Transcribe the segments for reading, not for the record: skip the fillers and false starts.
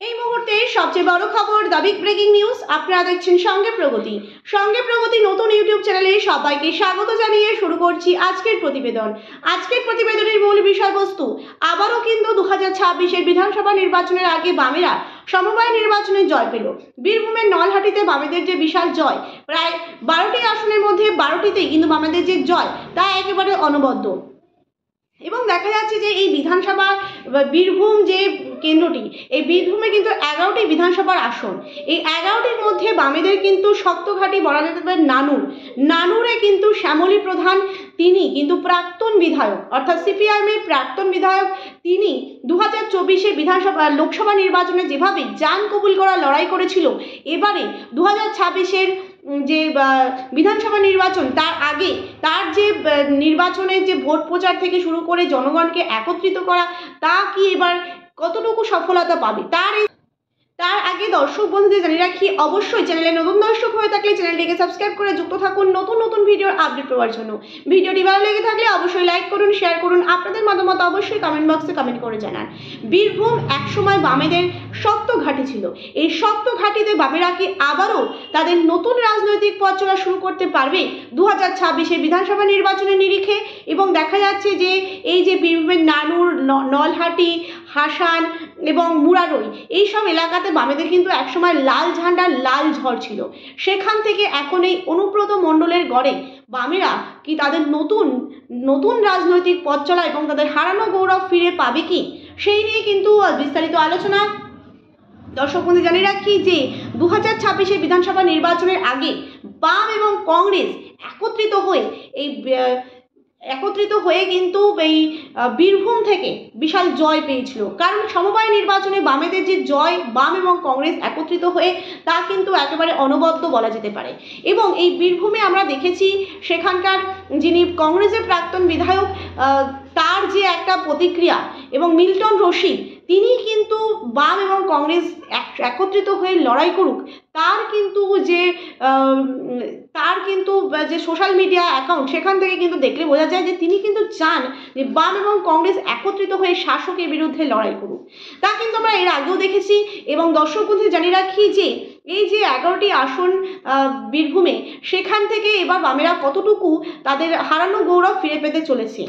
এই মুহূর্তে সবচেয়ে বড় খবর, দ্য বিগ ব্রেকিং নিউজ। আপনারা দেখছেন সঙ্গে প্রগতি নতুন ইউটিউব চ্যানেলে সবাইকে স্বাগত জানিয়ে শুরু করছি আজকের প্রতিবেদন। আজকের প্রতিবেদনের মূল বিষয়বস্তু, আবারও কিন্তু 2026-এর বিধানসভা নির্বাচনের আগে বামেরা সমবায় নির্বাচনে জয় পেল। বীরভূমের নলহাটিতে বামেদের যে বিশাল জয়, প্রায় 12টি আসনের মধ্যে 12টিতেই কিন্তু বামেদের যে জয় তা একেবারে অনবদ্য। এবং দেখা যাচ্ছে যে এই বিধানসভা বীরভূম যে কেন্দ্রটি, এই বীরভূমে কিন্তু 11টি বিধানসভার আসন। এই 11টির মধ্যে বামেদের কিন্তু শক্ত ঘাঁটি বলা যেতে পারে নানুরে কিন্তু শ্যামলী প্রধান, তিনি কিন্তু প্রাক্তন বিধায়ক, অর্থাৎ সিপিআইএমের প্রাক্তন বিধায়ক। তিনি 2024-এর লোকসভা নির্বাচনে যেভাবে জান কবুল করা লড়াই করেছিল, এবারে 2026-এর যে বিধানসভা নির্বাচন তার আগে তার যে নির্বাচনের যে ভোট প্রচার থেকে শুরু করে জনগণকে একত্রিত করা, তা কি এবার কতটুকু সফলতা পাবে, তার আগে দর্শক বন্ধুদের জানিয়ে রাখি, অবশ্যই চ্যানেলে নতুন দর্শক হয়ে থাকলে চ্যানেলটিকে সাবস্ক্রাইব করে যুক্ত থাকুন নতুন ভিডিওর আপডেট পাওয়ার জন্য। ভিডিওটি ভালো লেগে থাকলে অবশ্যই লাইক করুন, শেয়ার করুন, আপনাদের মতামত অবশ্যই কমেন্ট বক্সে কমেন্ট করে জানান। বীরভূম একসময় বামেদের শক্ত ঘাঁটি ছিল। এই শক্ত ঘাঁটিতে বামেরা কি আবারও তাদের নতুন রাজনৈতিক পথ চলা শুরু করতে পারবে 2026-এর বিধানসভা নির্বাচনের নিরিখে? এবং দেখা যাচ্ছে যে এই যে বীরভূমের নানুর, নলহাটি, হাসান এবং মুরারই, এইসব এলাকাতে বামেদের কিন্তু একসময় লাল ঝান্ডার লাল ঝড় ছিল। সেখান থেকে এখন এই অনুব্রত মণ্ডলের গড়ে বামেরা কি তাদের নতুন রাজনৈতিক পথ চলা এবং তাদের হারানো গৌরব ফিরে পাবে কি, সেই নিয়ে কিন্তু বিস্তারিত আলোচনা। দর্শক বন্ধু জানিয়ে রাখি যে 2026-এর বিধানসভা নির্বাচনের আগে বাম এবং কংগ্রেস একত্রিত হয়ে কিন্তু এই বীরভূম থেকে বিশাল জয় পেয়েছিল। কারণ সমবায় নির্বাচনে বামেদের যে জয়, বাম এবং কংগ্রেস একত্রিত হয়ে, তা কিন্তু একেবারে অনবদ্য বলা যেতে পারে। এবং এই বীরভূমে আমরা দেখেছি সেখানকার যিনি কংগ্রেসের প্রাক্তন বিধায়ক, তার যে একটা প্রতিক্রিয়া, এবং মিল্টন রশিদ, তিনি কিন্তু বাম এবং কংগ্রেস একত্রিত হয়ে লড়াই করুক, তার কিন্তু যে সোশ্যাল মিডিয়া অ্যাকাউন্ট, সেখান থেকে কিন্তু দেখলে বোঝা যায় যে তিনি কিন্তু চান যে বাম এবং কংগ্রেস একত্রিত হয়ে শাসকের বিরুদ্ধে লড়াই করুক। তা কিন্তু আমরা এর আগেও দেখেছি। এবং দর্শক বন্ধু জানিয়ে রাখি যে এই যে 11টি আসন বীরভূমে, সেখান থেকে এবার বামেরা কতটুকু তাদের হারানো গৌরব ফিরে পেতে চলেছে।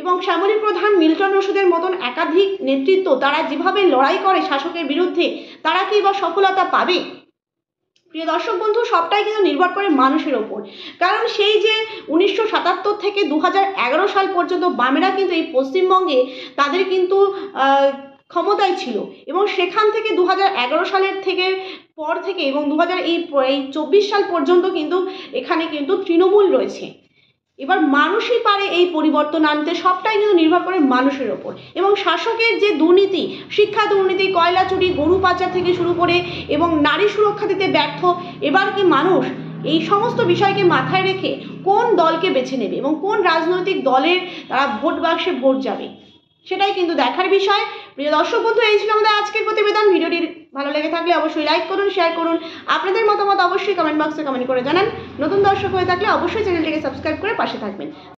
এবং শ্যামলী প্রধান, মিল্টন রশিদের মতন একাধিক নেতৃত্ব, তারা যেভাবে লড়াই করে শাসকের বিরুদ্ধে, তারা কি এবার সফলতা পাবে? প্রিয় দর্শক বন্ধু, সবটাই কিন্তু নির্ভর করে মানুষের ওপর। কারণ সেই যে 1977 থেকে 2011 সাল পর্যন্ত বামেরা কিন্তু এই পশ্চিমবঙ্গে তাদের কিন্তু ক্ষমতায় ছিল। এবং সেখান থেকে 2011 সালের পর থেকে এবং 2024 সাল পর্যন্ত কিন্তু এখানে কিন্তু তৃণমূল রয়েছে। এবার মানুষই পারে এই পরিবর্তন আনতে, সবটাই কিন্তু নির্ভর করে মানুষের ওপর। এবং শাসকের যে দুর্নীতি, শিক্ষা দুর্নীতি, কয়লা চুরি, গরু পাচার থেকে শুরু করে এবং নারী সুরক্ষা দিতে ব্যর্থ, এবার কি মানুষ এই সমস্ত বিষয়কে মাথায় রেখে কোন দলকে বেছে নেবে এবং কোন রাজনৈতিক দলের তারা ভোট বাক্সে ভোট যাবে, সেটাই কিন্তু দেখার বিষয়। প্রিয় দর্শক বন্ধু, এই ছিল আমাদের আজকের প্রতিবেদন। ভিডিওটি ভালো লেগে থাকলে অবশ্যই লাইক করুন, শেয়ার করুন, আপনাদের মতামত অবশ্যই কমেন্ট বক্সে কমেন্ট করে জানান। নতুন দর্শক হয়ে থাকলে অবশ্যই চ্যানেলটিকে সাবস্ক্রাইব করে পাশে থাকবেন।